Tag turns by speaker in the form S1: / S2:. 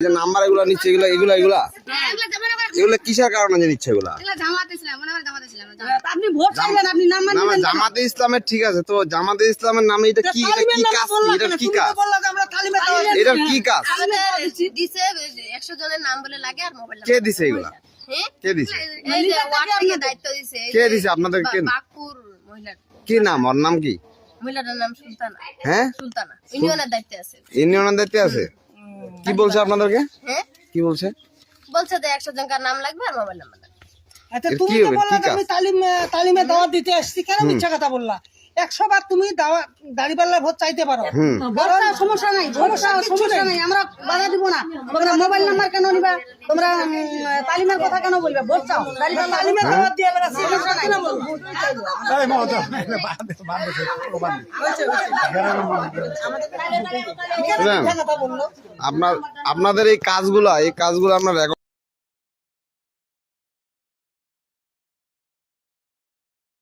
S1: যে নাম্বার এগুলা নিচ্ছে এগুলা কিসের কারণে নিচ্ছে এগুলা?
S2: আপনি ভোট চাইলেন, আপনি নাম্বার
S1: না
S2: নিবেন।
S1: জামাতে ইসলামের ঠিক আছে, তো জামাতে ইসলামের নামে এটা কি কাজ? এটা কি কাজ? এটার কি কাজ?
S3: দিছে 100 জনের নাম বলে লাগে আর মোবাইল
S1: কে দিছে এগুলা? কে দিছে?
S3: এই যে ওয়ার্ড থেকে দায়িত্ব দিছে।
S1: কে দিছে আপনাদের? কে?
S3: বাকপুর মহিলা।
S1: কি নাম? ওর নাম কি?
S3: মহিলাটার নাম সুলতানা।
S1: হ্যাঁ,
S3: সুলতানা ইউনিয়নের দায়িত্বে আছে।
S1: ইউনিয়নের দায়িত্বে আছে। কি বলছে আপনাদেরকে?
S3: হ্যাঁ,
S1: কি বলছে?
S3: বলছে যে 100 জনকার নাম লাগবে আর মোবাইল নাম্বার লাগবে।
S2: আচ্ছা,
S1: এর
S2: তুমি
S1: কি
S2: তো
S1: হবে?
S2: বললা
S1: কি
S2: যে
S1: কাজ?
S2: আমি তালিমে দাওয়াত দিতে আসছি, কেন মিথ্যা কথা বললা? 100 বার তুমি দাঁড়িপাল্লায় ভোট চাইতে পারো, সমস্যা নাই, সমস্যা নাই, আমরা বাধা দিব না। তোমরা মোবাইল নাম্বার কেন নিবা? তোমরা তালিমের কথা কেন বলবা? ভোট চাও, তালিমে দাওয়াত দিয়ে বেড়াচ্ছি, সমস্যা নাই।
S1: আপনাদের এই কাজগুলা আমরা